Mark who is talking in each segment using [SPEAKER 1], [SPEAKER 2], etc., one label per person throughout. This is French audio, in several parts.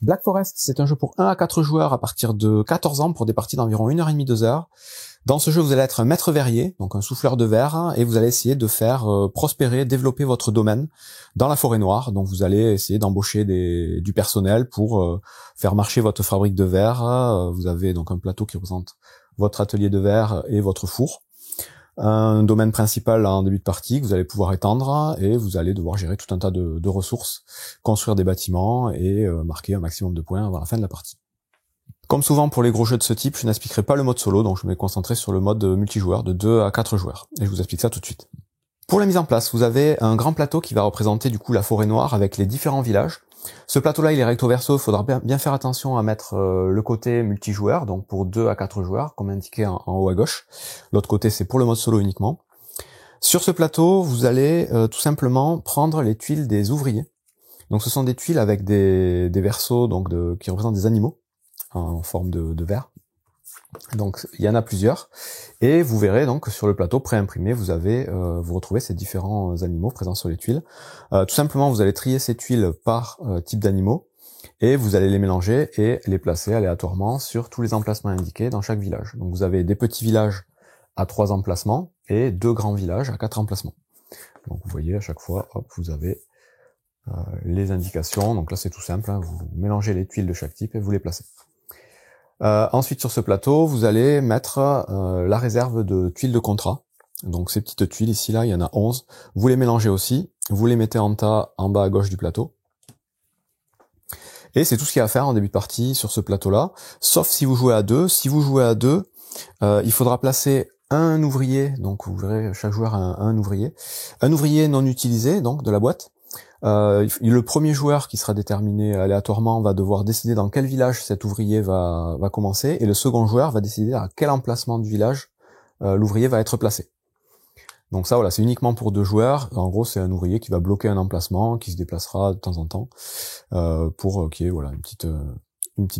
[SPEAKER 1] Black Forest, c'est un jeu pour 1 à 4 joueurs à partir de 14 ans pour des parties d'environ 1h30, 2 heures. Dans ce jeu, vous allez être un maître verrier, donc un souffleur de verre, et vous allez essayer de faire prospérer, développer votre domaine dans la forêt noire. Donc vous allez essayer d'embaucher du personnel pour faire marcher votre fabrique de verre. Vous avez donc un plateau qui représente votre atelier de verre et votre four. Un domaine principal en début de partie que vous allez pouvoir étendre, et vous allez devoir gérer tout un tas de ressources, construire des bâtiments et marquer un maximum de points avant la fin de la partie. Comme souvent pour les gros jeux de ce type, je n'expliquerai pas le mode solo, donc je vais me concentrer sur le mode multijoueur de 2 à 4 joueurs, et je vous explique ça tout de suite. Pour la mise en place, vous avez un grand plateau qui va représenter du coup la forêt noire avec les différents villages. Ce plateau-là, il est recto verso, il faudra bien faire attention à mettre le côté multijoueur, donc pour 2 à 4 joueurs, comme indiqué en haut à gauche. L'autre côté, c'est pour le mode solo uniquement. Sur ce plateau, vous allez tout simplement prendre les tuiles des ouvriers. Donc ce sont des tuiles avec des versos donc qui représentent des animaux en forme de verre. Donc il y en a plusieurs, et vous verrez donc sur le plateau préimprimé, vous retrouvez ces différents animaux présents sur les tuiles. Tout simplement, vous allez trier ces tuiles par type d'animaux, et vous allez les mélanger et les placer aléatoirement sur tous les emplacements indiqués dans chaque village. Donc vous avez des petits villages à 3 emplacements et 2 grands villages à 4 emplacements. Donc vous voyez à chaque fois, hop, vous avez les indications. Donc là c'est tout simple, hein, vous mélangez les tuiles de chaque type et vous les placez. Ensuite sur ce plateau, vous allez mettre la réserve de tuiles de contrat. Donc ces petites tuiles ici là, il y en a 11. Vous les mélangez aussi, vous les mettez en tas en bas à gauche du plateau. Et c'est tout ce qu'il y a à faire en début de partie sur ce plateau-là, sauf si vous jouez à 2. Si vous jouez à 2, il faudra placer un ouvrier, donc vous verrez chaque joueur a un ouvrier non utilisé, donc de la boîte. Le premier joueur qui sera déterminé aléatoirement va devoir décider dans quel village cet ouvrier va commencer, et le second joueur va décider à quel emplacement du village l'ouvrier va être placé. Donc ça voilà, c'est uniquement pour 2 joueurs. En gros, c'est un ouvrier qui va bloquer un emplacement, qui se déplacera de temps en temps pour qu'il y ait voilà, une petite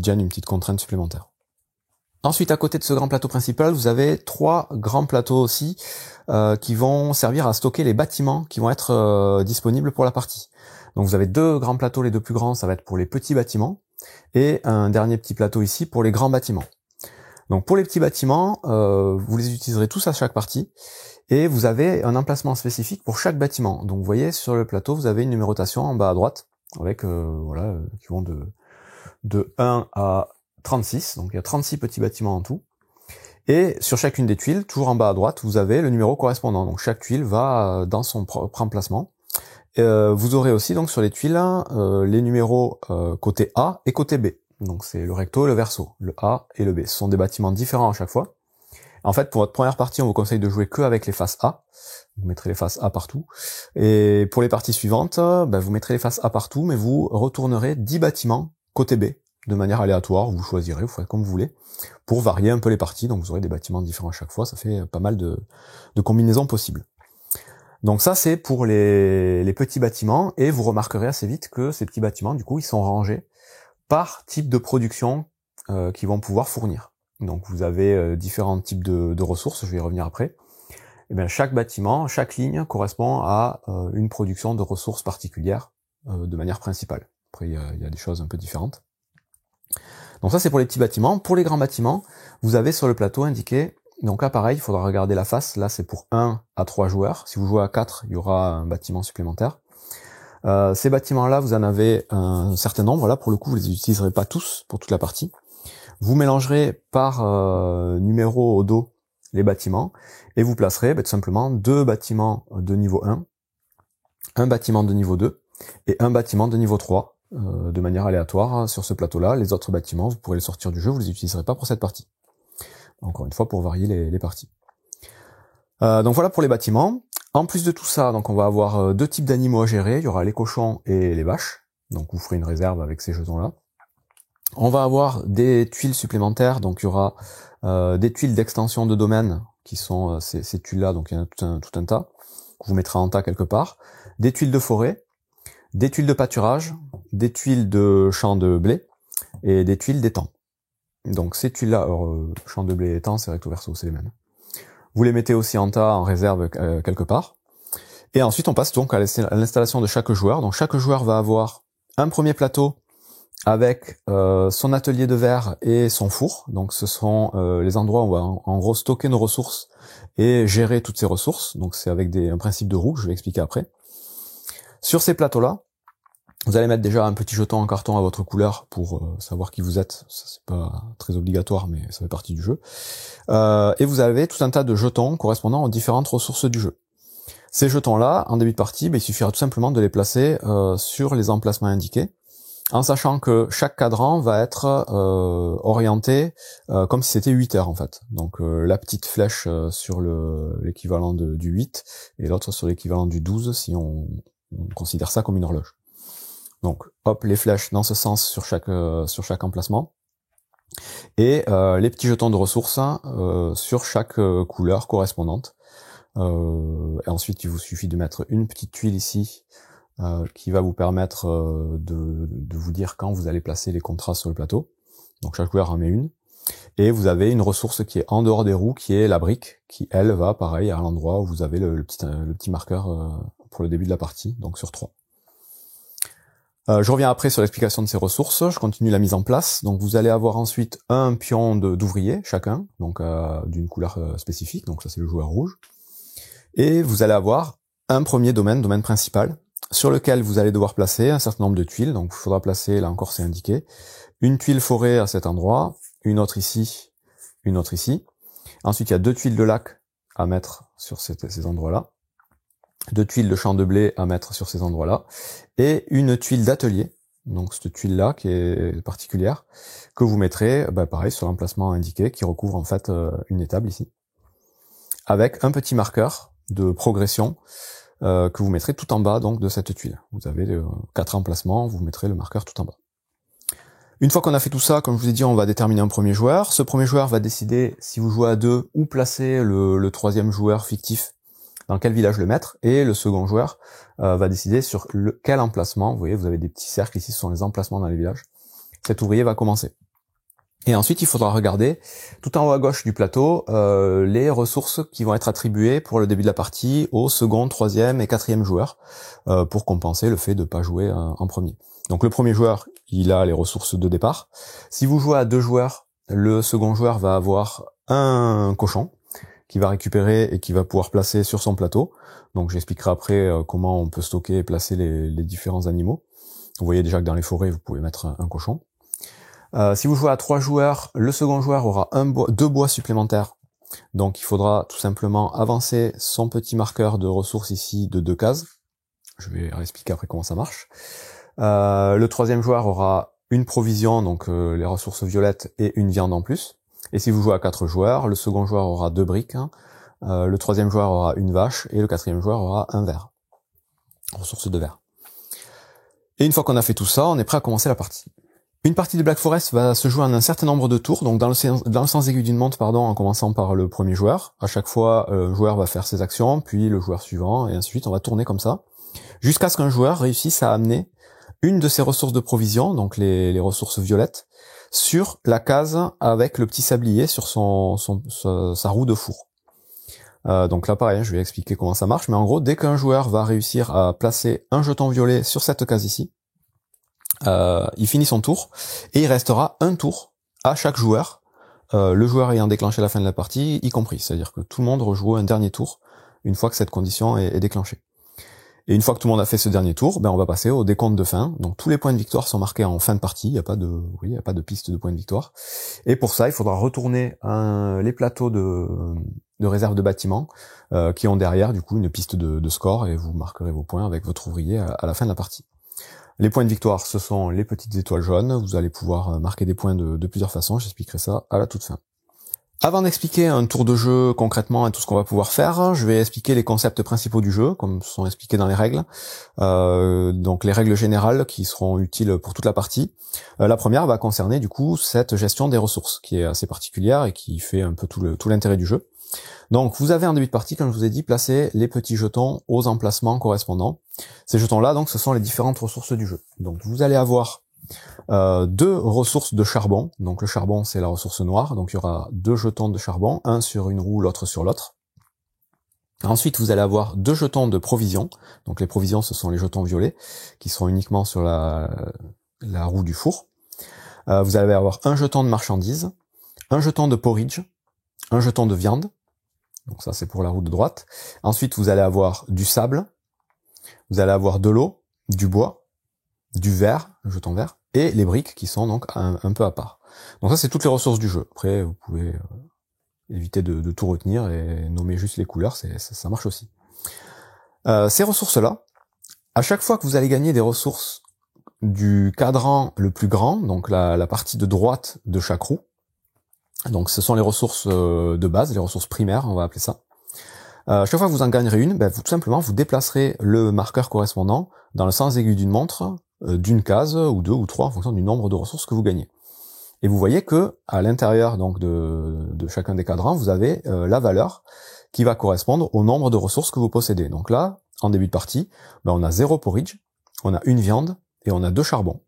[SPEAKER 1] gêne, une petite contrainte supplémentaire. Ensuite, à côté de ce grand plateau principal, vous avez 3 grands plateaux aussi qui vont servir à stocker les bâtiments qui vont être disponibles pour la partie. Donc vous avez 2 grands plateaux, les 2 plus grands, ça va être pour les petits bâtiments, et un dernier petit plateau ici pour les grands bâtiments. Donc pour les petits bâtiments, vous les utiliserez tous à chaque partie, et vous avez un emplacement spécifique pour chaque bâtiment. Donc vous voyez sur le plateau, vous avez une numérotation en bas à droite, avec qui vont de 1 à 36, donc il y a 36 petits bâtiments en tout. Et sur chacune des tuiles, toujours en bas à droite, vous avez le numéro correspondant. Donc chaque tuile va dans son propre emplacement. Vous aurez aussi donc sur les tuiles les numéros côté A et côté B. Donc c'est le recto et le verso, le A et le B. Ce sont des bâtiments différents à chaque fois. En fait, pour votre première partie, on vous conseille de jouer que avec les faces A. Vous mettrez les faces A partout. Et pour les parties suivantes, vous mettrez les faces A partout, mais vous retournerez 10 bâtiments côté B, de manière aléatoire. Vous choisirez, vous ferez comme vous voulez, pour varier un peu les parties. Donc vous aurez des bâtiments différents à chaque fois, ça fait pas mal de combinaisons possibles. Donc ça c'est pour les petits bâtiments, et vous remarquerez assez vite que ces petits bâtiments, du coup, ils sont rangés par type de production qu'ils vont pouvoir fournir. Donc vous avez différents types de ressources, je vais y revenir après. Et bien chaque bâtiment, chaque ligne correspond à une production de ressources particulières de manière principale. Après il y a des choses un peu différentes. Donc ça c'est pour les petits bâtiments. Pour les grands bâtiments, vous avez sur le plateau indiqué, donc là pareil, il faudra regarder la face, là c'est pour 1 à 3 joueurs. Si vous jouez à 4, il y aura un bâtiment supplémentaire. Ces bâtiments-là, vous en avez un certain nombre, là pour le coup vous les utiliserez pas tous pour toute la partie. Vous mélangerez par numéro au dos les bâtiments, et vous placerez tout simplement 2 bâtiments de niveau 1, un bâtiment de niveau 2 et un bâtiment de niveau 3 de manière aléatoire sur ce plateau-là. Les autres bâtiments, vous pourrez les sortir du jeu, vous les utiliserez pas pour cette partie. Encore une fois, pour varier les parties. Donc voilà pour les bâtiments. En plus de tout ça, donc on va avoir 2 types d'animaux à gérer. Il y aura les cochons et les vaches. Donc vous ferez une réserve avec ces jetons-là. On va avoir des tuiles supplémentaires, donc il y aura des tuiles d'extension de domaine qui sont ces tuiles-là, donc il y en a tout un tas, que vous mettrez en tas quelque part, des tuiles de forêt, des tuiles de pâturage, des tuiles de champs de blé et des tuiles d'étang. Donc ces tuiles-là, alors champs de blé et étang, c'est recto verso, c'est les mêmes. Vous les mettez aussi en tas, en réserve quelque part. Et ensuite on passe donc à l'installation de chaque joueur. Donc chaque joueur va avoir un premier plateau avec son atelier de verre et son four. Donc ce sont les endroits où on va en gros stocker nos ressources et gérer toutes ces ressources. Donc c'est avec un principe de roue que je vais expliquer après. Sur ces plateaux-là, vous allez mettre déjà un petit jeton en carton à votre couleur pour savoir qui vous êtes. Ça, c'est pas très obligatoire, mais ça fait partie du jeu. Et vous avez tout un tas de jetons correspondant aux différentes ressources du jeu. Ces jetons-là, en début de partie, il suffira tout simplement de les placer sur les emplacements indiqués, en sachant que chaque cadran va être orienté comme si c'était 8 heures en fait. Donc la petite flèche sur l'équivalent du 8 et l'autre sur l'équivalent du 12 si on considère ça comme une horloge. Donc hop, les flèches dans ce sens sur chaque emplacement et les petits jetons de ressources sur chaque couleur correspondante. Et ensuite il vous suffit de mettre une petite tuile ici qui va vous permettre de vous dire quand vous allez placer les contrats sur le plateau. Donc chaque joueur en met une. Et vous avez une ressource qui est en dehors des roues, qui est la brique, qui elle va pareil à l'endroit où vous avez le petit marqueur pour le début de la partie, donc sur 3. Je reviens après sur l'explication de ces ressources, je continue la mise en place. Donc vous allez avoir ensuite un pion d'ouvriers chacun, donc d'une couleur spécifique, donc ça c'est le joueur rouge. Et vous allez avoir un premier domaine principal, sur lequel vous allez devoir placer un certain nombre de tuiles. Donc il faudra placer, là encore c'est indiqué, une tuile forêt à cet endroit, une autre ici, une autre ici. Ensuite il y a 2 tuiles de lac à mettre sur ces endroits-là. 2 tuiles de champ de blé à mettre sur ces endroits-là, et une tuile d'atelier, donc cette tuile-là qui est particulière, que vous mettrez, pareil, sur l'emplacement indiqué, qui recouvre en fait une étable ici, avec un petit marqueur de progression que vous mettrez tout en bas donc de cette tuile. Vous avez 4 emplacements, vous mettrez le marqueur tout en bas. Une fois qu'on a fait tout ça, comme je vous ai dit, on va déterminer un premier joueur. Ce premier joueur va décider si vous jouez à 2 où placer le troisième joueur fictif, dans quel village le mettre, et le second joueur va décider sur quel emplacement. Vous voyez, vous avez des petits cercles ici, ce sont les emplacements dans les villages. Cet ouvrier va commencer. Et ensuite, il faudra regarder tout en haut à gauche du plateau les ressources qui vont être attribuées pour le début de la partie au second, troisième et quatrième joueur pour compenser le fait de ne pas jouer en premier. Donc le premier joueur, il a les ressources de départ. Si vous jouez à 2 joueurs, le second joueur va avoir un cochon qui va récupérer et qui va pouvoir placer sur son plateau. Donc j'expliquerai après comment on peut stocker et placer les différents animaux. Vous voyez déjà que dans les forêts, vous pouvez mettre un cochon. Si vous jouez à 3 joueurs, le second joueur aura 2 bois supplémentaires. Donc il faudra tout simplement avancer son petit marqueur de ressources ici de 2 cases. Je vais expliquer après comment ça marche. Le troisième joueur aura une provision, donc les ressources violettes, et une viande en plus. Et si vous jouez à 4 joueurs, le second joueur aura 2 briques, le troisième joueur aura une vache, et le quatrième joueur aura un verre. Ressources de verre. Et une fois qu'on a fait tout ça, on est prêt à commencer la partie. Une partie de Black Forest va se jouer en un certain nombre de tours, donc dans le sens aigu d'une montre, en commençant par le premier joueur. À chaque fois, le joueur va faire ses actions, puis le joueur suivant, et ensuite on va tourner comme ça, jusqu'à ce qu'un joueur réussisse à amener une de ses ressources de provision, donc les ressources violettes, sur la case avec le petit sablier sur sa roue de four. Donc là pareil, je vais expliquer comment ça marche, mais en gros, dès qu'un joueur va réussir à placer un jeton violet sur cette case ici, il finit son tour, et il restera un tour à chaque joueur, le joueur ayant déclenché la fin de la partie, y compris. C'est-à-dire que tout le monde rejoue un dernier tour, une fois que cette condition est déclenchée. Et une fois que tout le monde a fait ce dernier tour, on va passer au décompte de fin. Donc tous les points de victoire sont marqués en fin de partie, il n'y a pas de piste de points de victoire. Et pour ça, il faudra retourner les plateaux de réserve de bâtiments qui ont derrière du coup une piste de score, et vous marquerez vos points avec votre ouvrier à la fin de la partie. Les points de victoire, ce sont les petites étoiles jaunes. Vous allez pouvoir marquer des points de plusieurs façons. J'expliquerai ça à la toute fin. Avant d'expliquer un tour de jeu concrètement et tout ce qu'on va pouvoir faire, je vais expliquer les concepts principaux du jeu, comme sont expliqués dans les règles. Donc les règles générales qui seront utiles pour toute la partie. La première va concerner du coup cette gestion des ressources, qui est assez particulière et qui fait un peu tout l'intérêt du jeu. Donc vous avez en début de partie, comme je vous ai dit, placé les petits jetons aux emplacements correspondants. Ces jetons-là, donc, ce sont les différentes ressources du jeu. Donc vous allez avoir 2 ressources de charbon. Donc le charbon, c'est la ressource noire. Donc il y aura 2 jetons de charbon, un sur une roue, l'autre sur l'autre. Ensuite, vous allez avoir 2 jetons de provisions. Donc les provisions, ce sont les jetons violets, qui seront uniquement sur la roue du four. Vous allez avoir un jeton de marchandises, un jeton de porridge, un jeton de viande. Donc ça, c'est pour la roue de droite. Ensuite, vous allez avoir du sable, vous allez avoir de l'eau, du bois, du verre, le jeton vert, et les briques qui sont donc un peu à part. Donc ça, c'est toutes les ressources du jeu. Après, vous pouvez éviter de tout retenir et nommer juste les couleurs, ça marche aussi. Ces ressources-là, à chaque fois que vous allez gagner des ressources du cadran le plus grand, donc la partie de droite de chaque roue, donc ce sont les ressources de base, les ressources primaires, on va appeler ça. Chaque fois que vous en gagnerez une, tout simplement vous déplacerez le marqueur correspondant dans le sens aigu d'une montre, d'une case, ou deux, ou trois, en fonction du nombre de ressources que vous gagnez. Et vous voyez que à l'intérieur donc de chacun des cadrans, vous avez la valeur qui va correspondre au nombre de ressources que vous possédez. Donc là, en début de partie, on a 0 porridge, on a une viande et on a 2 charbons.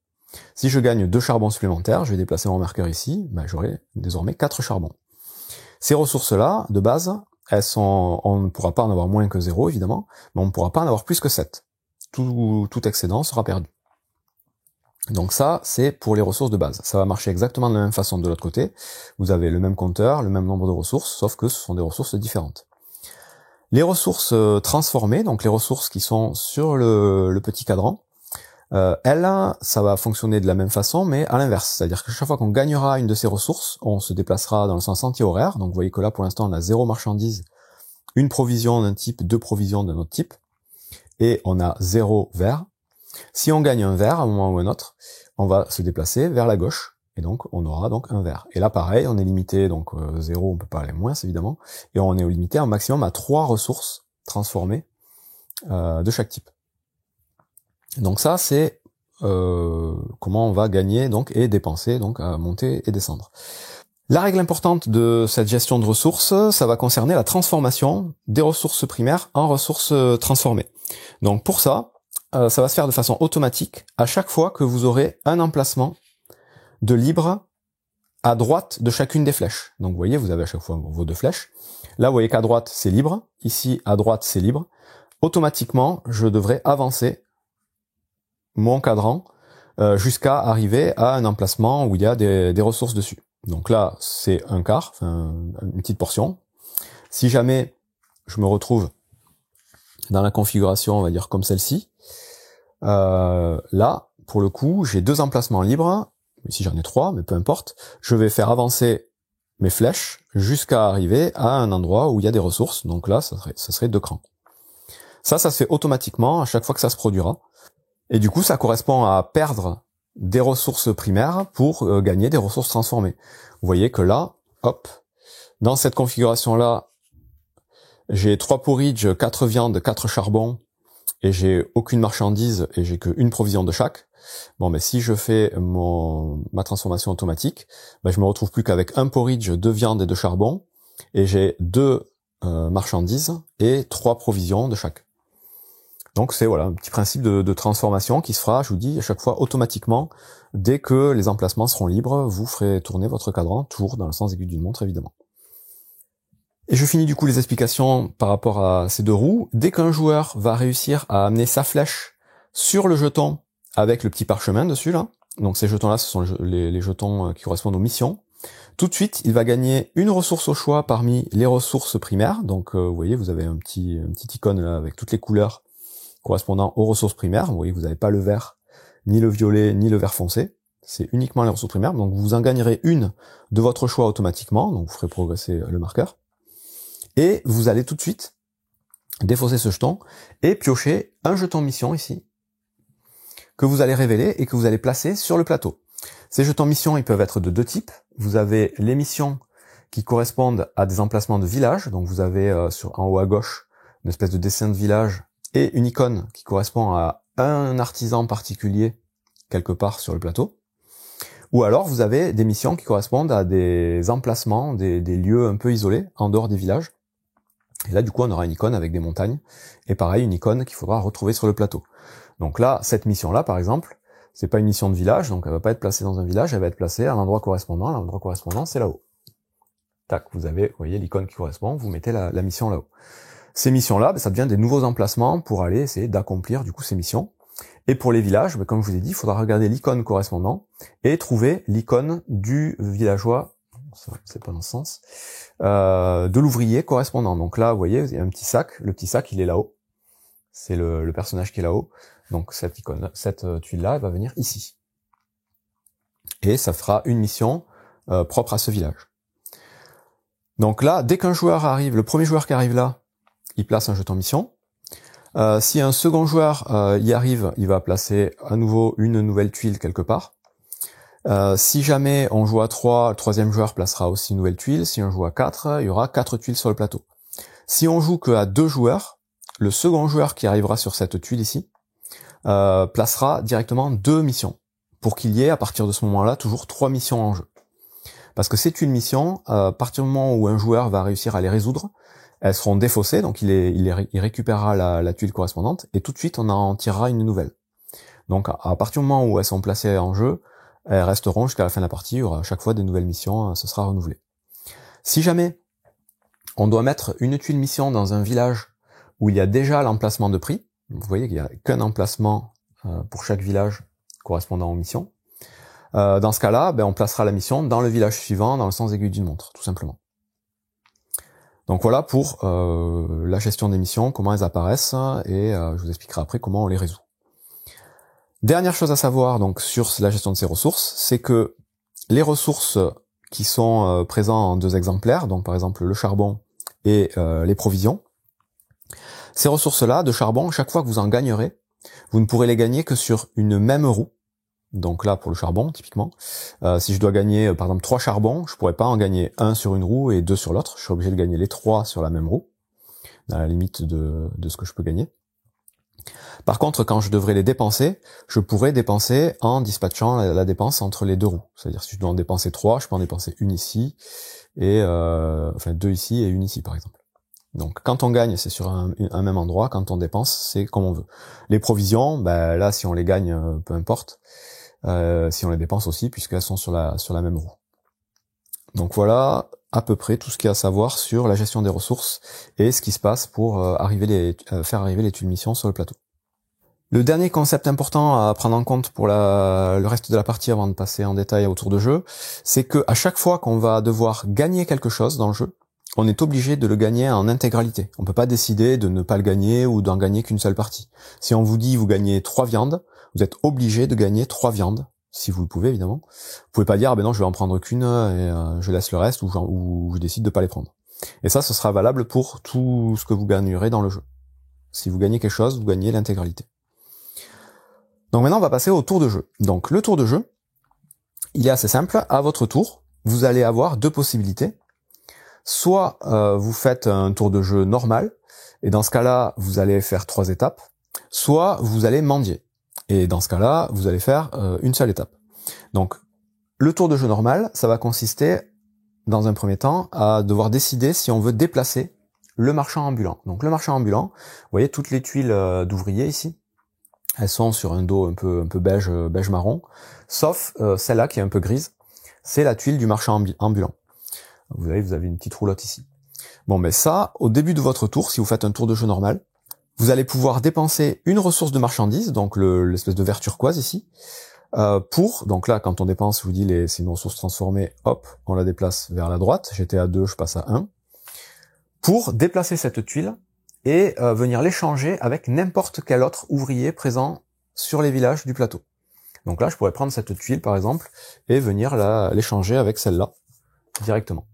[SPEAKER 1] Si je gagne 2 charbons supplémentaires, je vais déplacer mon marqueur ici, j'aurai désormais 4 charbons. Ces ressources-là, de base, on ne pourra pas en avoir moins que 0, évidemment, mais on ne pourra pas en avoir plus que 7. Tout excédent sera perdu. Donc ça, c'est pour les ressources de base. Ça va marcher exactement de la même façon de l'autre côté. Vous avez le même compteur, le même nombre de ressources, sauf que ce sont des ressources différentes. Les ressources transformées, donc les ressources qui sont sur le petit cadran, elles, ça va fonctionner de la même façon, mais à l'inverse. C'est-à-dire que chaque fois qu'on gagnera une de ces ressources, on se déplacera dans le sens anti-horaire. Donc vous voyez que là, pour l'instant, on a 0 marchandise, une provision d'un type, 2 provisions d'un autre type, et on a 0 verre. Si on gagne un verre à un moment ou un autre, on va se déplacer vers la gauche, et donc on aura donc un verre. Et là pareil, on est limité, donc 0, on peut pas aller moins évidemment, et on est limité un maximum à 3 ressources transformées de chaque type. Donc ça c'est comment on va gagner donc et dépenser, donc à monter et descendre. La règle importante de cette gestion de ressources, ça va concerner la transformation des ressources primaires en ressources transformées. Donc pour ça, ça va se faire de façon automatique à chaque fois que vous aurez un emplacement de libre à droite de chacune des flèches. Donc vous voyez, vous avez à chaque fois vos 2 flèches. Là, vous voyez qu'à droite, c'est libre. Ici, à droite, c'est libre. Automatiquement, je devrais avancer mon cadran jusqu'à arriver à un emplacement où il y a des ressources dessus. Donc là, c'est un quart, enfin, une petite portion. Si jamais je me retrouve dans la configuration, on va dire comme celle-ci, là, pour le coup, j'ai 2 emplacements libres. Ici, j'en ai 3, mais peu importe. Je vais faire avancer mes flèches jusqu'à arriver à un endroit où il y a des ressources. Donc là, ça serait 2 crans. Ça se fait automatiquement à chaque fois que ça se produira. Et du coup, ça correspond à perdre des ressources primaires pour gagner des ressources transformées. Vous voyez que là, hop, dans cette configuration-là, j'ai 3 porridge, 4 viandes, 4 charbons, et j'ai aucune marchandise et j'ai qu'une provision de chaque. Bon, mais si je fais ma transformation automatique, je me retrouve plus qu'avec un porridge, 2 viandes et 2 charbons, et j'ai 2 marchandises et 3 provisions de chaque. Donc c'est voilà un petit principe de transformation qui se fera, je vous dis, à chaque fois automatiquement. Dès que les emplacements seront libres, vous ferez tourner votre cadran, toujours dans le sens aigu d'une montre évidemment. Et je finis du coup les explications par rapport à ces 2 roues. Dès qu'un joueur va réussir à amener sa flèche sur le jeton avec le petit parchemin dessus là, donc ces jetons là ce sont les jetons qui correspondent aux missions, tout de suite il va gagner une ressource au choix parmi les ressources primaires. Donc vous voyez, vous avez un petit icône là avec toutes les couleurs correspondant aux ressources primaires. Vous voyez, vous n'avez pas le vert, ni le violet, ni le vert foncé. C'est uniquement les ressources primaires. Donc vous en gagnerez une de votre choix automatiquement. Donc vous ferez progresser le marqueur. Et vous allez tout de suite défausser ce jeton et piocher un jeton mission ici, que vous allez révéler et que vous allez placer sur le plateau. Ces jetons missions, ils peuvent être de 2 types. Vous avez les missions qui correspondent à des emplacements de village. Donc vous avez en haut à gauche une espèce de dessin de village et une icône qui correspond à un artisan particulier quelque part sur le plateau. Ou alors vous avez des missions qui correspondent à des emplacements, des lieux un peu isolés en dehors des villages. Et là du coup on aura une icône avec des montagnes, et pareil une icône qu'il faudra retrouver sur le plateau. Donc là, cette mission-là par exemple, c'est pas une mission de village, donc elle va pas être placée dans un village, elle va être placée à l'endroit correspondant. L'endroit correspondant c'est là-haut. Tac, vous voyez l'icône qui correspond, vous mettez la mission là-haut. Ces missions-là, ça devient des nouveaux emplacements pour aller essayer d'accomplir du coup ces missions. Et pour les villages, comme je vous ai dit, il faudra regarder l'icône correspondant et trouver l'icône du villageois, c'est pas dans ce sens, de l'ouvrier correspondant. Donc là, vous voyez, il y a un petit sac. Le petit sac, il est là-haut. C'est le personnage qui est là-haut. Donc cette icône, cette tuile-là, elle va venir ici. Et ça fera une mission propre à ce village. Donc là, dès qu'un joueur arrive, le premier joueur qui arrive là, il place un jeton mission. Si un second joueur y arrive, il va placer à nouveau une nouvelle tuile quelque part. Si jamais on joue à 3, le troisième joueur placera aussi une nouvelle tuile. Si on joue à 4, il y aura 4 tuiles sur le plateau. Si on joue qu'à 2 joueurs, le second joueur qui arrivera sur cette tuile ici placera directement 2 missions, pour qu'il y ait à partir de ce moment-là toujours 3 missions en jeu. Parce que c'est une mission, à partir du moment où un joueur va réussir à les résoudre, elles seront défaussées, donc il récupérera la tuile correspondante, et tout de suite on en tirera une nouvelle. Donc à partir du moment où elles sont placées en jeu, elles resteront jusqu'à la fin de la partie, il y aura à chaque fois des nouvelles missions, ce sera renouvelé. Si jamais on doit mettre une tuile mission dans un village où il y a déjà l'emplacement de prix, vous voyez qu'il n'y a qu'un emplacement pour chaque village correspondant aux missions, dans ce cas-là, on placera la mission dans le village suivant, dans le sens aiguille d'une montre, tout simplement. Donc voilà pour la gestion des missions, comment elles apparaissent, et je vous expliquerai après comment on les résout. Dernière chose à savoir donc sur la gestion de ces ressources, c'est que les ressources qui sont présentes en 2 exemplaires, donc par exemple le charbon et les provisions, ces ressources-là de charbon, chaque fois que vous en gagnerez, vous ne pourrez les gagner que sur une même roue. Donc là, pour le charbon, typiquement, si je dois gagner, par exemple, 3 charbons, je pourrais pas en gagner 1 sur une roue et 2 sur l'autre. Je suis obligé de gagner les 3 sur la même roue, à la limite de ce que je peux gagner. Par contre, quand je devrais les dépenser, je pourrais dépenser en dispatchant la dépense entre les 2 roues. C'est-à-dire, si je dois en dépenser 3, je peux en dépenser une ici, et 2 ici et une ici, par exemple. Donc, quand on gagne, c'est sur un même endroit. Quand on dépense, c'est comme on veut. Les provisions, là, si on les gagne, peu importe. Si on les dépense aussi, puisqu'elles sont sur la même roue. Donc voilà à peu près tout ce qu'il y a à savoir sur la gestion des ressources et ce qui se passe pour faire arriver les tuiles missions sur le plateau. Le dernier concept important à prendre en compte pour le reste de la partie avant de passer en détail au tour de jeu, c'est que à chaque fois qu'on va devoir gagner quelque chose dans le jeu, on est obligé de le gagner en intégralité. On peut pas décider de ne pas le gagner ou d'en gagner qu'une seule partie. Si on vous dit vous gagnez 3 viandes, vous êtes obligé de gagner 3 viandes, si vous le pouvez évidemment. Vous pouvez pas dire non, je vais en prendre qu'une et je laisse le reste ou je décide de pas les prendre. Et ça, ce sera valable pour tout ce que vous gagnerez dans le jeu. Si vous gagnez quelque chose, vous gagnez l'intégralité. Donc maintenant, on va passer au tour de jeu. Donc le tour de jeu, il est assez simple. À votre tour, vous allez avoir 2 possibilités. Soit vous faites un tour de jeu normal, et dans ce cas-là, vous allez faire 3 étapes. Soit vous allez mendier. Et dans ce cas-là, vous allez faire une seule étape. Donc, le tour de jeu normal, ça va consister, dans un premier temps, à devoir décider si on veut déplacer le marchand ambulant. Donc, le marchand ambulant, vous voyez toutes les tuiles d'ouvriers ici, elles sont sur un dos un peu beige marron, sauf celle-là qui est un peu grise, c'est la tuile du marchand ambulant. Vous avez une petite roulotte ici. Bon, mais ça, au début de votre tour, si vous faites un tour de jeu normal, vous allez pouvoir dépenser une ressource de marchandise, donc l'espèce de vert turquoise ici, donc là, quand on dépense, je vous dis, c'est une ressource transformée, hop, on la déplace vers la droite, j'étais à 2, je passe à 1, pour déplacer cette tuile et venir l'échanger avec n'importe quel autre ouvrier présent sur les villages du plateau. Donc là, je pourrais prendre cette tuile, par exemple, et venir l'échanger avec celle-là, directement.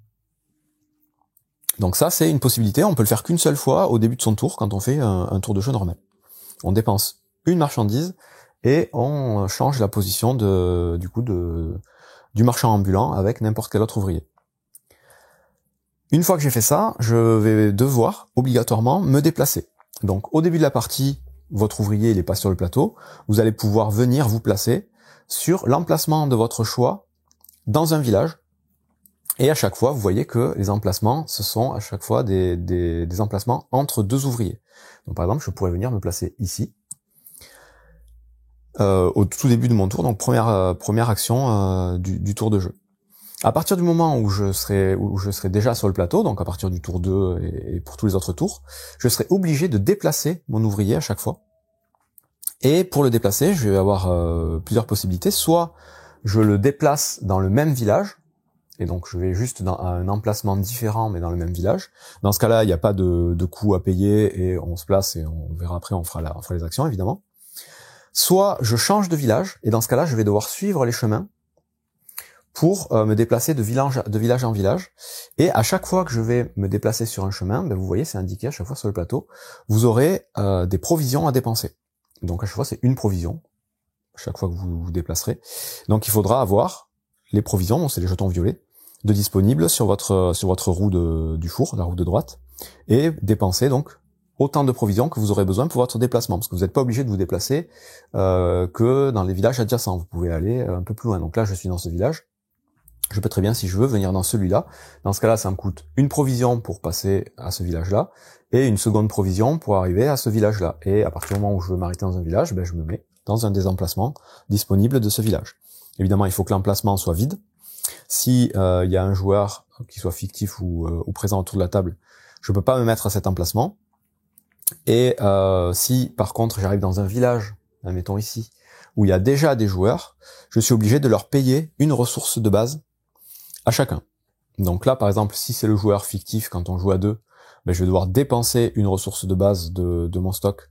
[SPEAKER 1] Donc ça, c'est une possibilité, on peut le faire qu'une seule fois au début de son tour, quand on fait un tour de jeu normal. On dépense une marchandise, et on change la position du marchand ambulant avec n'importe quel autre ouvrier. Une fois que j'ai fait ça, je vais devoir obligatoirement me déplacer. Donc au début de la partie, votre ouvrier il est pas sur le plateau, vous allez pouvoir venir vous placer sur l'emplacement de votre choix dans un village. Et à chaque fois, vous voyez que les emplacements, ce sont à chaque fois des emplacements entre 2 ouvriers. Donc par exemple, je pourrais venir me placer ici, au tout début de mon tour, donc première action du tour de jeu. À partir du moment où je serai déjà sur le plateau, donc à partir du tour 2 et pour tous les autres tours, je serai obligé de déplacer mon ouvrier à chaque fois Et pour le déplacer, je vais avoir plusieurs possibilités. Soit je le déplace dans le même village, et donc je vais juste dans un emplacement différent mais dans le même village. Dans ce cas-là, il n'y a pas de coût à payer et on se place et on verra après, on fera les actions évidemment. Soit je change de village et dans ce cas-là, je vais devoir suivre les chemins pour me déplacer de village en village. Et à chaque fois que je vais me déplacer sur un chemin, ben vous voyez, c'est indiqué à chaque fois sur le plateau, vous aurez des provisions à dépenser. Donc à chaque fois, c'est une provision, chaque fois que vous vous déplacerez. Donc il faudra avoir les provisions, donc c'est les jetons violets, de disponibles sur votre roue du four, la roue de droite, et dépenser donc autant de provisions que vous aurez besoin pour votre déplacement, parce que vous n'êtes pas obligé de vous déplacer que dans les villages adjacents, vous pouvez aller un peu plus loin. Donc là, je suis dans ce village, je peux très bien, si je veux, venir dans celui-là. Dans ce cas-là, ça me coûte une provision pour passer à ce village-là, et une seconde provision pour arriver à ce village-là. Et à partir du moment où je veux m'arrêter dans un village, ben je me mets dans un des emplacements disponibles de ce village. Évidemment, il faut que l'emplacement soit vide. Si il y a un joueur qui soit fictif ou présent autour de la table, je peux pas me mettre à cet emplacement. Et si par contre j'arrive dans un village, admettons ici, où il y a déjà des joueurs, je suis obligé de leur payer une ressource de base à chacun. Donc là, par exemple, si c'est le joueur fictif, quand on joue à deux, ben, je vais devoir dépenser une ressource de base de mon stock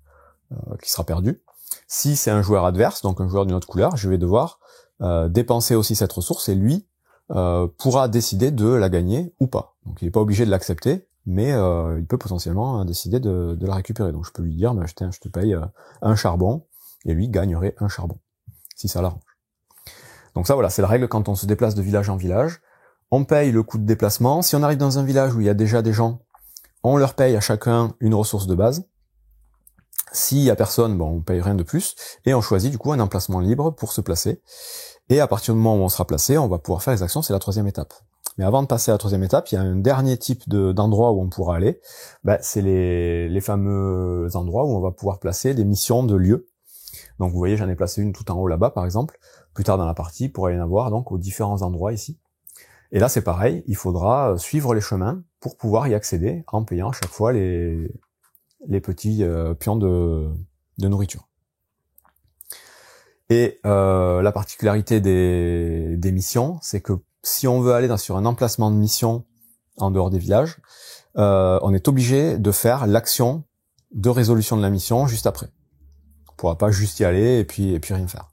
[SPEAKER 1] qui sera perdu. Si c'est un joueur adverse, donc un joueur d'une autre couleur, je vais devoir dépenser aussi cette ressource et lui pourra décider de la gagner ou pas. Donc il n'est pas obligé de l'accepter, mais il peut potentiellement décider de la récupérer. Donc je peux lui dire, ben, je te paye un charbon, et lui gagnerait un charbon, si ça l'arrange. Donc ça voilà, c'est la règle quand on se déplace de village en village. On paye le coût de déplacement. Si on arrive dans un village où il y a déjà des gens, on leur paye à chacun une ressource de base. S'il y a personne, bon, on paye rien de plus, et on choisit du coup un emplacement libre pour se placer. Et à partir du moment où on sera placé, on va pouvoir faire les actions, c'est la troisième étape. Mais avant de passer à la troisième étape, il y a un dernier type d'endroit où on pourra aller. Ben, c'est les fameux endroits où on va pouvoir placer des missions de lieux. Donc vous voyez, j'en ai placé une tout en haut là-bas, par exemple. Plus tard dans la partie, il pourra y en avoir donc aux différents endroits ici. Et là, c'est pareil, il faudra suivre les chemins pour pouvoir y accéder en payant à chaque fois les petits pions de nourriture. Et la particularité des missions, c'est que si on veut aller sur un emplacement de mission en dehors des villages, on est obligé de faire l'action de résolution de la mission juste après. On pourra pas juste y aller et puis rien faire.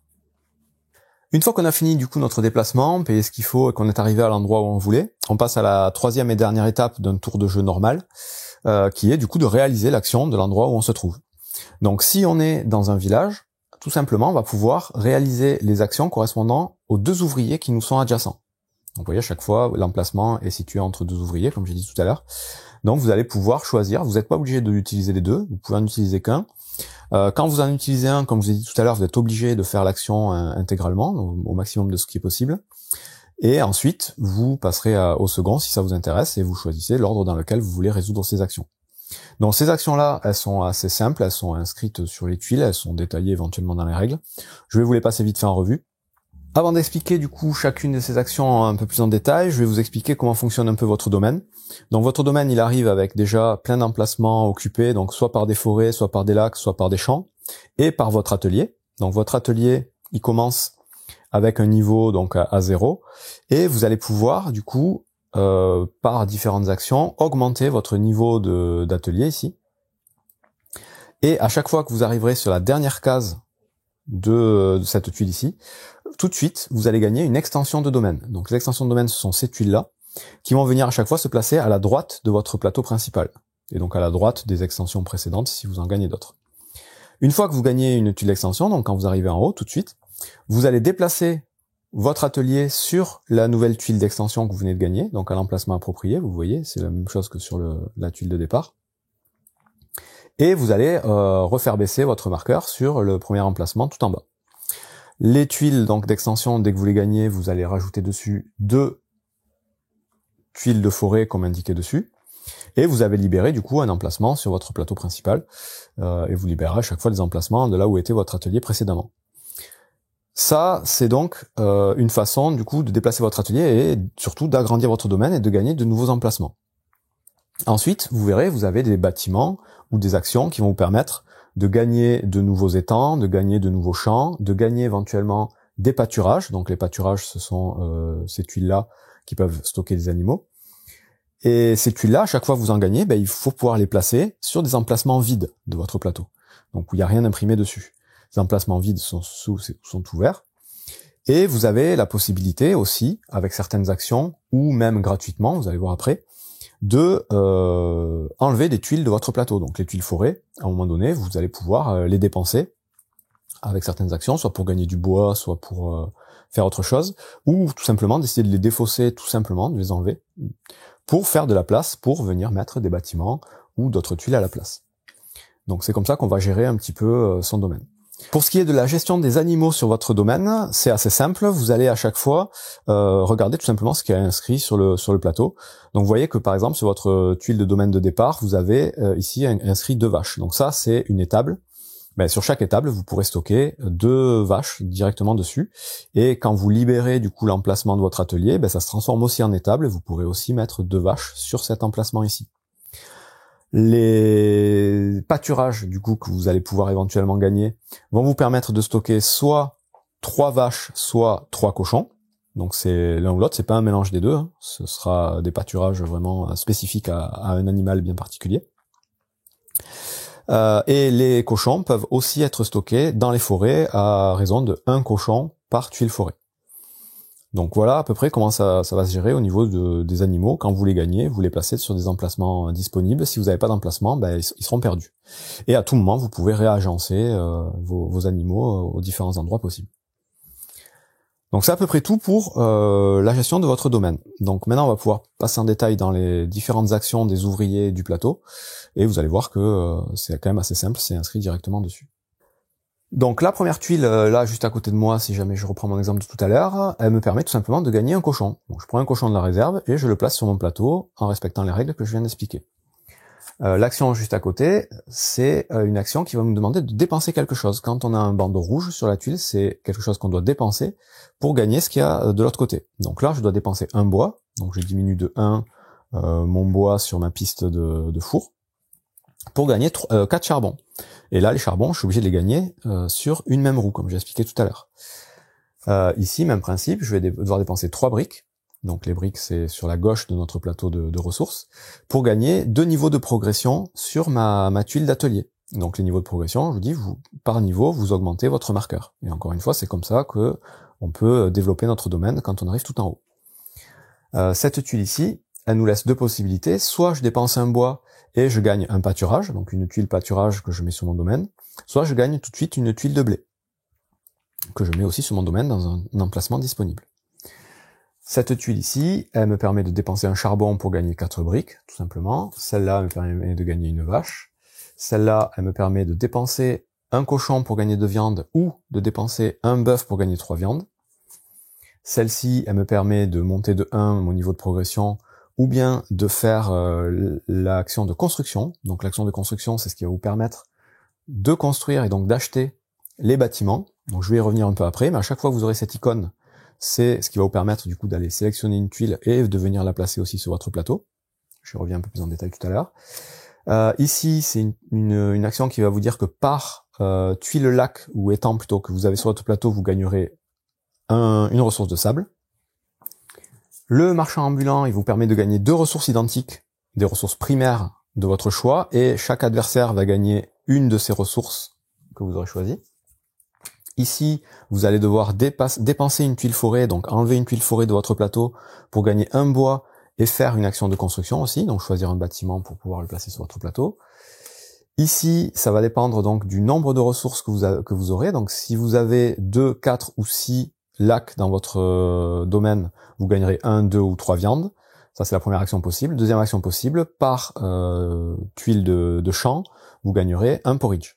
[SPEAKER 1] Une fois qu'on a fini du coup notre déplacement, payé ce qu'il faut et qu'on est arrivé à l'endroit où on voulait, on passe à la troisième et dernière étape d'un tour de jeu normal, qui est du coup de réaliser l'action de l'endroit où on se trouve. Donc si on est dans un village, tout simplement on va pouvoir réaliser les actions correspondant aux deux ouvriers qui nous sont adjacents. Donc vous voyez, à chaque fois l'emplacement est situé entre deux ouvriers, comme j'ai dit tout à l'heure. Donc vous allez pouvoir choisir, vous n'êtes pas obligé d'utiliser les deux, vous pouvez en utiliser qu'un. Quand vous en utilisez un, comme je vous ai dit tout à l'heure, vous êtes obligé de faire l'action intégralement, au maximum de ce qui est possible. Et ensuite, vous passerez au second si ça vous intéresse et vous choisissez l'ordre dans lequel vous voulez résoudre ces actions. Donc ces actions-là, elles sont assez simples, elles sont inscrites sur les tuiles, elles sont détaillées éventuellement dans les règles. Je vais vous les passer vite fait en revue. Avant d'expliquer du coup chacune de ces actions un peu plus en détail, je vais vous expliquer comment fonctionne un peu votre domaine. Donc votre domaine, il arrive avec déjà plein d'emplacements occupés, donc soit par des forêts, soit par des lacs, soit par des champs, et par votre atelier. Donc votre atelier, il commence avec un niveau donc à 0, et vous allez pouvoir du coup, par différentes actions, augmenter votre niveau d'atelier ici. Et à chaque fois que vous arriverez sur la dernière case de cette tuile ici, tout de suite, vous allez gagner une extension de domaine. Donc les extensions de domaine, ce sont ces tuiles-là, qui vont venir à chaque fois se placer à la droite de votre plateau principal. Et donc à la droite des extensions précédentes, si vous en gagnez d'autres. Une fois que vous gagnez une tuile d'extension, donc quand vous arrivez en haut, tout de suite, vous allez déplacer votre atelier sur la nouvelle tuile d'extension que vous venez de gagner, donc à l'emplacement approprié, vous voyez, c'est la même chose que sur la tuile de départ. Et vous allez refaire baisser votre marqueur sur le premier emplacement tout en bas. Les tuiles donc d'extension, dès que vous les gagnez, vous allez rajouter dessus 2 tuiles de forêt comme indiqué dessus, et vous avez libéré du coup un emplacement sur votre plateau principal, et vous libérez à chaque fois les emplacements de là où était votre atelier précédemment. Ça, c'est donc une façon du coup de déplacer votre atelier et surtout d'agrandir votre domaine et de gagner de nouveaux emplacements. Ensuite, vous verrez, vous avez des bâtiments ou des actions qui vont vous permettre de gagner de nouveaux étangs, de gagner de nouveaux champs, de gagner éventuellement des pâturages. Donc les pâturages, ce sont ces tuiles-là qui peuvent stocker des animaux. Et ces tuiles-là, à chaque fois que vous en gagnez, il faut pouvoir les placer sur des emplacements vides de votre plateau. Donc où il n'y a rien imprimé dessus. Les emplacements vides sont ouverts. Et vous avez la possibilité aussi, avec certaines actions, ou même gratuitement, vous allez voir après, de enlever des tuiles de votre plateau. Donc les tuiles forêt, à un moment donné, vous allez pouvoir les dépenser avec certaines actions, soit pour gagner du bois, soit pour faire autre chose, ou tout simplement d'essayer de les défausser, tout simplement, de les enlever, pour faire de la place, pour venir mettre des bâtiments ou d'autres tuiles à la place. Donc c'est comme ça qu'on va gérer un petit peu son domaine. Pour ce qui est de la gestion des animaux sur votre domaine, c'est assez simple. Vous allez à chaque fois regarder tout simplement ce qui est inscrit sur le plateau. Donc vous voyez que par exemple sur votre tuile de domaine de départ, vous avez ici inscrit 2 vaches. Donc ça c'est une étable. Sur chaque étable, vous pourrez stocker 2 vaches directement dessus. Et quand vous libérez du coup l'emplacement de votre atelier, ça se transforme aussi en étable. Et vous pourrez aussi mettre 2 vaches sur cet emplacement ici. Les pâturages du coup que vous allez pouvoir éventuellement gagner vont vous permettre de stocker soit 3 vaches, soit 3 cochons. Donc c'est l'un ou l'autre, c'est pas un mélange des deux. Hein. Ce sera des pâturages vraiment spécifiques à un animal bien particulier. Et les cochons peuvent aussi être stockés dans les forêts à raison de 1 cochon par tuile forêt. Donc voilà à peu près comment ça va se gérer au niveau des animaux. Quand vous les gagnez, vous les placez sur des emplacements disponibles. Si vous n'avez pas d'emplacement, ils seront perdus. Et à tout moment, vous pouvez réagencer vos animaux aux différents endroits possibles. Donc c'est à peu près tout pour la gestion de votre domaine. Donc maintenant, on va pouvoir passer en détail dans les différentes actions des ouvriers du plateau. Et vous allez voir que c'est quand même assez simple, c'est inscrit directement dessus. Donc la première tuile, là juste à côté de moi, si jamais je reprends mon exemple de tout à l'heure, elle me permet tout simplement de gagner un cochon. Donc je prends un cochon de la réserve et je le place sur mon plateau en respectant les règles que je viens d'expliquer. L'action juste à côté, c'est une action qui va nous demander de dépenser quelque chose. Quand on a un bandeau rouge sur la tuile, c'est quelque chose qu'on doit dépenser pour gagner ce qu'il y a de l'autre côté. Donc là, je dois dépenser un bois, donc je diminue de 1 mon bois sur ma piste de four, pour gagner 4 charbons. Et là, les charbons, je suis obligé de les gagner sur une même roue, comme j'ai expliqué tout à l'heure. Ici, même principe, je vais devoir dépenser 3 briques. Donc les briques, c'est sur la gauche de notre plateau de ressources, pour gagner 2 niveaux de progression sur ma tuile d'atelier. Donc les niveaux de progression, je vous dis, par niveau, vous augmentez votre marqueur. Et encore une fois, c'est comme ça que on peut développer notre domaine quand on arrive tout en haut. Cette tuile ici, elle nous laisse 2 possibilités. Soit je dépense un bois et je gagne un pâturage, donc une tuile pâturage que je mets sur mon domaine. Soit je gagne tout de suite une tuile de blé, que je mets aussi sur mon domaine dans un emplacement disponible. Cette tuile ici, elle me permet de dépenser un charbon pour gagner 4 briques, tout simplement. Celle-là me permet de gagner une vache. Celle-là, elle me permet de dépenser un cochon pour gagner 2 viandes ou de dépenser un bœuf pour gagner 3 viandes. Celle-ci, elle me permet de monter de 1 mon niveau de progression ou bien de faire l'action de construction. Donc l'action de construction, c'est ce qui va vous permettre de construire et donc d'acheter les bâtiments. Donc je vais y revenir un peu après, mais à chaque fois que vous aurez cette icône, c'est ce qui va vous permettre du coup d'aller sélectionner une tuile et de venir la placer aussi sur votre plateau. Je reviens un peu plus en détail tout à l'heure. Ici, c'est une action qui va vous dire que par tuile lac ou étang plutôt que vous avez sur votre plateau, vous gagnerez une ressource de sable. Le marchand ambulant, il vous permet de gagner 2 ressources identiques, des ressources primaires de votre choix, et chaque adversaire va gagner une de ces ressources que vous aurez choisies. Ici, vous allez devoir dépenser une tuile forêt, donc enlever une tuile forêt de votre plateau pour gagner un bois et faire une action de construction aussi, donc choisir un bâtiment pour pouvoir le placer sur votre plateau. Ici, ça va dépendre donc du nombre de ressources que vous aurez. Donc si vous avez 2, 4 ou 6 lacs dans votre domaine, vous gagnerez 1, 2 ou 3 viandes. Ça, c'est la première action possible. Deuxième action possible, par tuile de champ, vous gagnerez un porridge.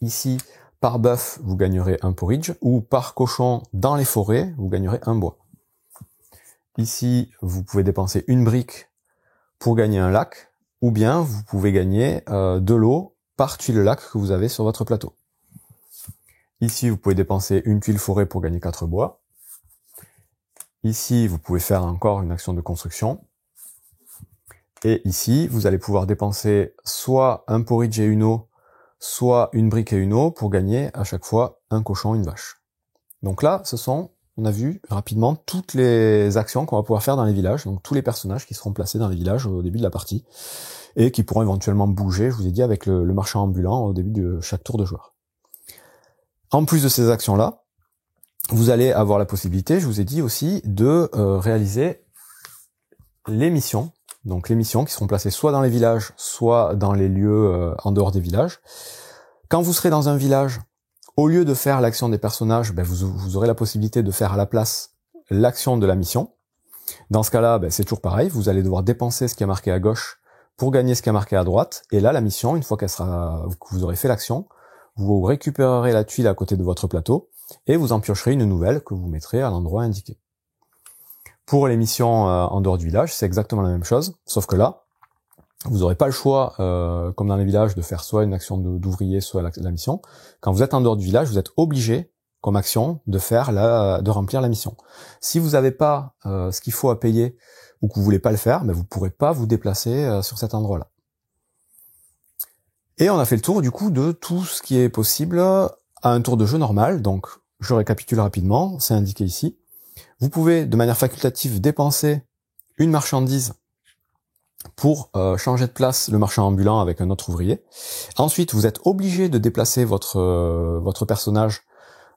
[SPEAKER 1] Ici, par bœuf, vous gagnerez un porridge, ou par cochon dans les forêts, vous gagnerez un bois. Ici, vous pouvez dépenser une brique pour gagner un lac, ou bien vous pouvez gagner de l'eau par tuile lac que vous avez sur votre plateau. Ici, vous pouvez dépenser une tuile forêt pour gagner 4 bois. Ici, vous pouvez faire encore une action de construction. Et ici, vous allez pouvoir dépenser soit un porridge et une eau soit une brique et une eau pour gagner à chaque fois un cochon, une vache. Donc là, on a vu rapidement toutes les actions qu'on va pouvoir faire dans les villages, donc tous les personnages qui seront placés dans les villages au début de la partie, et qui pourront éventuellement bouger, je vous ai dit, avec le marchand ambulant au début de chaque tour de joueur. En plus de ces actions-là, vous allez avoir la possibilité, je vous ai dit aussi, de réaliser les missions. Donc les missions qui seront placées soit dans les villages, soit dans les lieux en dehors des villages. Quand vous serez dans un village, au lieu de faire l'action des personnages, vous aurez la possibilité de faire à la place l'action de la mission. Dans ce cas-là, c'est toujours pareil, vous allez devoir dépenser ce qui est marqué à gauche pour gagner ce qui est marqué à droite. Et là, la mission, une fois que vous aurez fait l'action, vous récupérerez la tuile à côté de votre plateau et vous en piocherez une nouvelle que vous mettrez à l'endroit indiqué. Pour les missions en dehors du village, c'est exactement la même chose, sauf que là, vous n'aurez pas le choix, comme dans les villages, de faire soit une action d'ouvrier, soit la mission. Quand vous êtes en dehors du village, vous êtes obligé, comme action, de remplir la mission. Si vous n'avez pas ce qu'il faut à payer ou que vous voulez pas le faire, vous pourrez pas vous déplacer sur cet endroit-là. Et on a fait le tour du coup de tout ce qui est possible à un tour de jeu normal. Donc je récapitule rapidement, c'est indiqué ici. Vous pouvez de manière facultative dépenser une marchandise pour changer de place le marchand ambulant avec un autre ouvrier. Ensuite, vous êtes obligé de déplacer votre personnage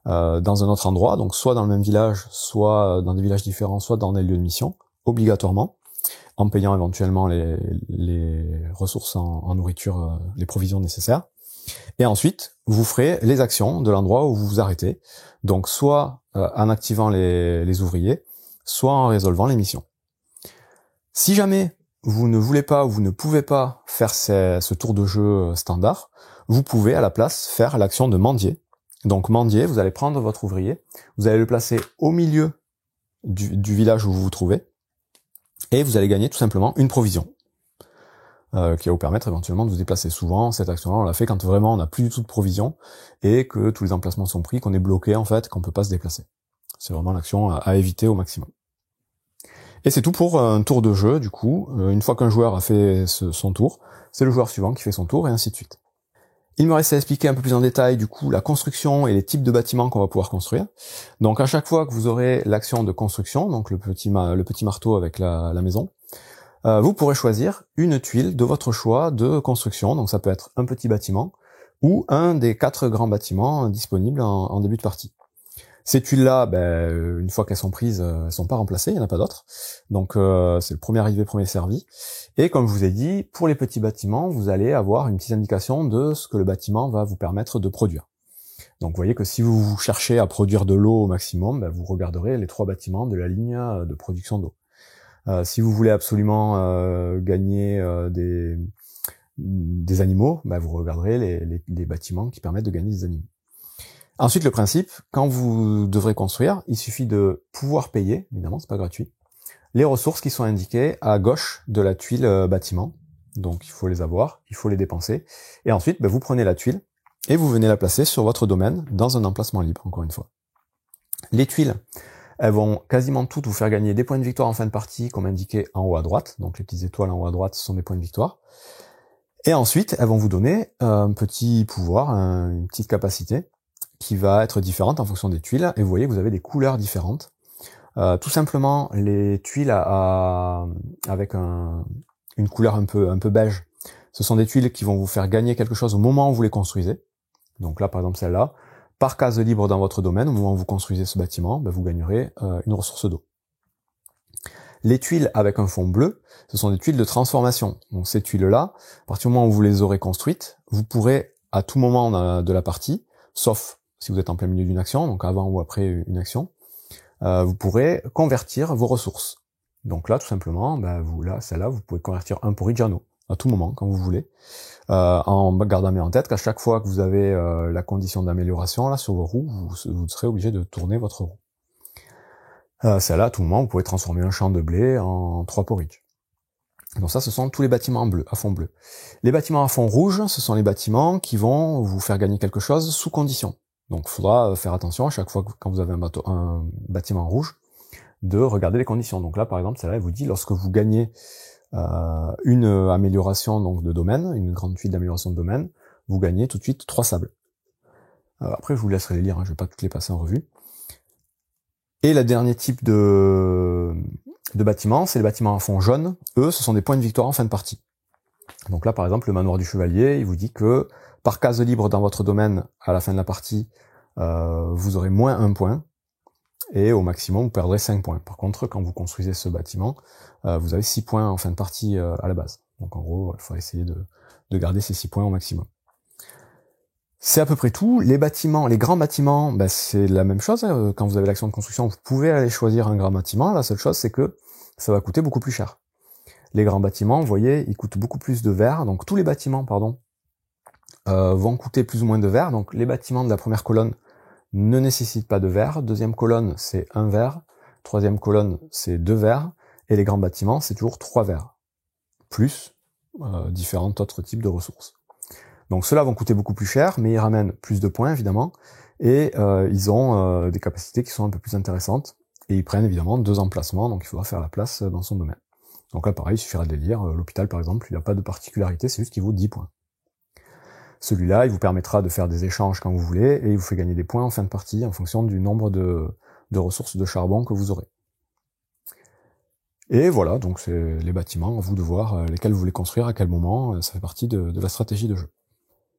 [SPEAKER 1] dans un autre endroit, donc soit dans le même village, soit dans des villages différents, soit dans des lieux de mission, obligatoirement, en payant éventuellement les ressources en nourriture, les provisions nécessaires. Et ensuite, vous ferez les actions de l'endroit où vous vous arrêtez, donc soit en activant les ouvriers, soit en résolvant les missions. Si jamais vous ne voulez pas ou vous ne pouvez pas faire ce tour de jeu standard, vous pouvez à la place faire l'action de mendier. Donc mendier, vous allez prendre votre ouvrier, vous allez le placer au milieu du village où vous vous trouvez, et vous allez gagner tout simplement une provision, qui va vous permettre éventuellement de vous déplacer souvent. Cette action-là, on l'a fait quand vraiment on n'a plus du tout de provision, et que tous les emplacements sont pris, qu'on est bloqué en fait, qu'on peut pas se déplacer. C'est vraiment l'action à éviter au maximum. Et c'est tout pour un tour de jeu, du coup. Une fois qu'un joueur a fait son tour, c'est le joueur suivant qui fait son tour, et ainsi de suite. Il me reste à expliquer un peu plus en détail, du coup, la construction et les types de bâtiments qu'on va pouvoir construire. Donc à chaque fois que vous aurez l'action de construction, donc le petit marteau avec la maison, vous pourrez choisir une tuile de votre choix de construction. Donc ça peut être un petit bâtiment, ou un des 4 grands bâtiments disponibles en début de partie. Ces tuiles-là, une fois qu'elles sont prises, elles sont pas remplacées, il n'y en a pas d'autres. Donc c'est le premier arrivé, premier servi. Et comme je vous ai dit, pour les petits bâtiments, vous allez avoir une petite indication de ce que le bâtiment va vous permettre de produire. Donc vous voyez que si vous cherchez à produire de l'eau au maximum, vous regarderez les 3 bâtiments de la ligne de production d'eau. Si vous voulez absolument gagner des animaux, vous regarderez les bâtiments qui permettent de gagner des animaux. Ensuite, le principe, quand vous devrez construire, il suffit de pouvoir payer, évidemment, c'est pas gratuit, les ressources qui sont indiquées à gauche de la tuile bâtiment. Donc il faut les avoir, il faut les dépenser. Et ensuite, vous prenez la tuile et vous venez la placer sur votre domaine dans un emplacement libre, encore une fois. Les tuiles, elles vont quasiment toutes vous faire gagner des points de victoire en fin de partie, comme indiqué en haut à droite. Donc les petites étoiles en haut à droite, ce sont des points de victoire. Et ensuite, elles vont vous donner un petit pouvoir, une petite capacité, qui va être différente en fonction des tuiles, et vous voyez que vous avez des couleurs différentes. Tout simplement, les tuiles avec une couleur un peu beige, ce sont des tuiles qui vont vous faire gagner quelque chose au moment où vous les construisez. Donc là, par exemple, celle-là, par case libre dans votre domaine, au moment où vous construisez ce bâtiment, vous gagnerez une ressource d'eau. Les tuiles avec un fond bleu, ce sont des tuiles de transformation. Donc ces tuiles-là, à partir du moment où vous les aurez construites, vous pourrez, à tout moment de la partie, sauf si vous êtes en plein milieu d'une action, donc avant ou après une action, vous pourrez convertir vos ressources. Donc là, tout simplement, celle-là, vous pouvez convertir un porridge en eau, à tout moment, quand vous voulez, en gardant bien en tête qu'à chaque fois que vous avez la condition d'amélioration là sur vos roues, vous serez obligé de tourner votre roue. Celle-là, à tout moment, vous pouvez transformer un champ de blé en 3 porridge. Donc ça, ce sont tous les bâtiments en bleu, à fond bleu. Les bâtiments à fond rouge, ce sont les bâtiments qui vont vous faire gagner quelque chose sous condition. Donc il faudra faire attention à chaque fois que quand vous avez un bâtiment rouge, de regarder les conditions. Donc là, par exemple, celle-là, elle vous dit, lorsque vous gagnez une amélioration donc de domaine, une grande tuile d'amélioration de domaine, vous gagnez tout de suite 3 sables. Après, je vous laisserai les lire, hein, je vais pas toutes les passer en revue. Et le dernier type de bâtiment, c'est les bâtiments à fond jaune. Eux, ce sont des points de victoire en fin de partie. Donc là, par exemple, le manoir du chevalier, il vous dit que par case libre dans votre domaine, à la fin de la partie, vous aurez moins 1 point. Et au maximum, vous perdrez 5 points. Par contre, quand vous construisez ce bâtiment, vous avez 6 points en fin de partie à la base. Donc en gros, il faut essayer de garder ces 6 points au maximum. C'est à peu près tout. Les bâtiments, les grands bâtiments, ben c'est la même chose. Quand vous avez l'action de construction, vous pouvez aller choisir un grand bâtiment. La seule chose, c'est que ça va coûter beaucoup plus cher. Les grands bâtiments, vous voyez, ils coûtent beaucoup plus de verre. Donc tous les bâtiments, vont coûter plus ou moins de verre. Donc les bâtiments de la première colonne ne nécessitent pas de verre. Deuxième colonne, c'est 1 verre. Troisième colonne, c'est 2 verres. Et les grands bâtiments, c'est toujours 3 verres. Plus différents autres types de ressources. Donc ceux-là vont coûter beaucoup plus cher, mais ils ramènent plus de points, évidemment. Et ils ont des capacités qui sont un peu plus intéressantes. Et ils prennent évidemment 2 emplacements, donc il faudra faire la place dans son domaine. Donc là, pareil, il suffira de les lire. L'hôpital, par exemple, il n'a pas de particularité, c'est juste qu'il vaut 10 points. Celui-là, il vous permettra de faire des échanges quand vous voulez, et il vous fait gagner des points en fin de partie en fonction du nombre de ressources de charbon que vous aurez. Et voilà, donc c'est les bâtiments, à vous de voir lesquels vous voulez construire, à quel moment, ça fait partie de la stratégie de jeu.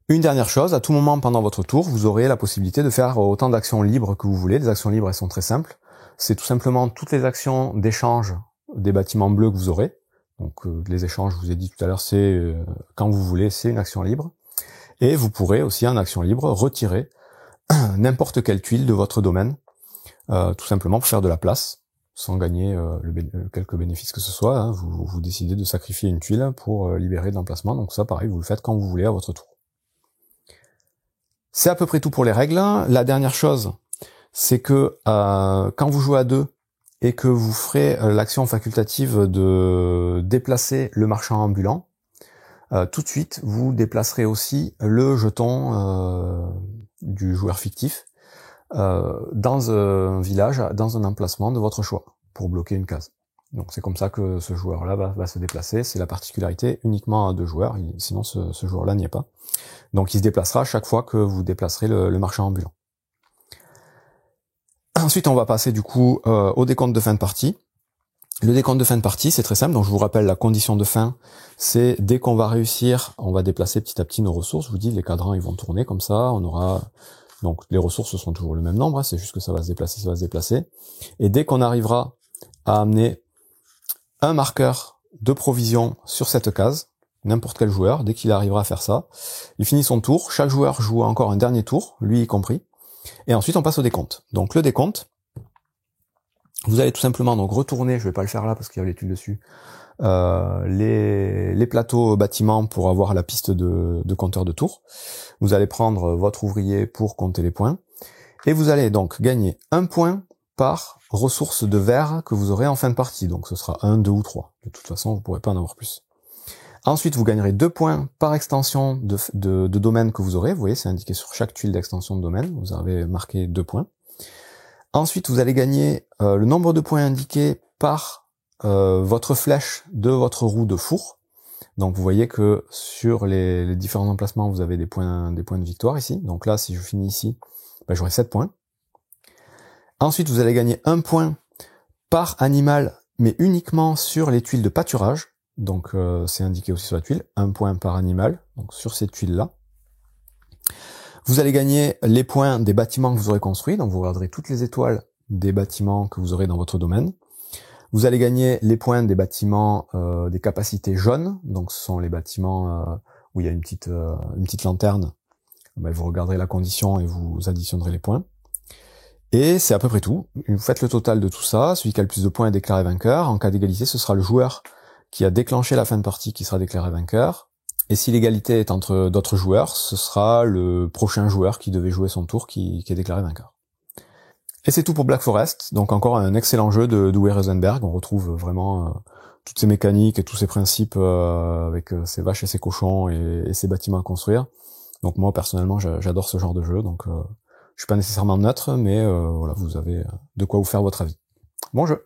[SPEAKER 1] Une dernière chose, à tout moment pendant votre tour, vous aurez la possibilité de faire autant d'actions libres que vous voulez. Les actions libres, elles sont très simples. C'est tout simplement toutes les actions d'échange des bâtiments bleus que vous aurez. Donc les échanges, je vous ai dit tout à l'heure, c'est quand vous voulez, c'est une action libre. Et vous pourrez aussi, en action libre, retirer n'importe quelle tuile de votre domaine, tout simplement pour faire de la place, sans gagner quelques bénéfices que ce soit. Hein. Vous décidez de sacrifier une tuile pour libérer de l'emplacement. Donc ça, pareil, vous le faites quand vous voulez à votre tour. C'est à peu près tout pour les règles. La dernière chose, c'est que quand vous jouez à 2 et que vous ferez l'action facultative de déplacer le marchand ambulant, tout de suite, vous déplacerez aussi le jeton du joueur fictif dans un village, dans un emplacement de votre choix, pour bloquer une case. Donc c'est comme ça que ce joueur-là va se déplacer. C'est la particularité uniquement à 2 joueurs, sinon ce joueur-là n'y est pas. Donc il se déplacera à chaque fois que vous déplacerez le marchand ambulant. Ensuite, on va passer du coup au décompte de fin de partie. Le décompte de fin de partie, c'est très simple. Donc je vous rappelle, la condition de fin, c'est dès qu'on va réussir, on va déplacer petit à petit nos ressources. Je vous dis, les cadrans, ils vont tourner comme ça. On aura donc les ressources seront toujours le même nombre. Hein, c'est juste que ça va se déplacer. Et dès qu'on arrivera à amener un marqueur de provision sur cette case, n'importe quel joueur, dès qu'il arrivera à faire ça, il finit son tour. Chaque joueur joue encore un dernier tour, lui y compris. Et ensuite, on passe au décompte. Donc le décompte, vous allez tout simplement donc retourner, je vais pas le faire là parce qu'il y a les tuiles dessus, les plateaux bâtiments pour avoir la piste de compteur de tours. Vous allez prendre votre ouvrier pour compter les points. Et vous allez donc gagner 1 point par ressource de verre que vous aurez en fin de partie. Donc ce sera 1, 2 ou 3. De toute façon, vous pourrez pas en avoir plus. Ensuite, vous gagnerez 2 points par extension de domaine que vous aurez. Vous voyez, c'est indiqué sur chaque tuile d'extension de domaine. Vous avez marqué 2 points. Ensuite, vous allez gagner le nombre de points indiqués par votre flèche de votre roue de four. Donc vous voyez que sur les différents emplacements, vous avez des points de victoire ici. Donc là, si je finis ici, ben, j'aurai 7 points. Ensuite, vous allez gagner 1 point par animal, mais uniquement sur les tuiles de pâturage. Donc c'est indiqué aussi sur la tuile, 1 point par animal, donc sur ces tuiles-là. Vous allez gagner les points des bâtiments que vous aurez construits, donc vous regarderez toutes les étoiles des bâtiments que vous aurez dans votre domaine. Vous allez gagner les points des bâtiments des capacités jaunes, donc ce sont les bâtiments où il y a une petite lanterne. Ben, vous regarderez la condition et vous additionnerez les points. Et c'est à peu près tout. Vous faites le total de tout ça, celui qui a le plus de points est déclaré vainqueur. En cas d'égalité, ce sera le joueur qui a déclenché la fin de partie qui sera déclaré vainqueur. Et si l'égalité est entre d'autres joueurs, ce sera le prochain joueur qui devait jouer son tour qui est déclaré vainqueur. Et c'est tout pour Black Forest. Donc encore un excellent jeu de Uwe Rosenberg. On retrouve vraiment toutes ces mécaniques et tous ces principes avec ces vaches et ces cochons et ces bâtiments à construire. Donc moi personnellement j'adore ce genre de jeu. Donc je suis pas nécessairement neutre, mais voilà, vous avez de quoi vous faire votre avis. Bon jeu.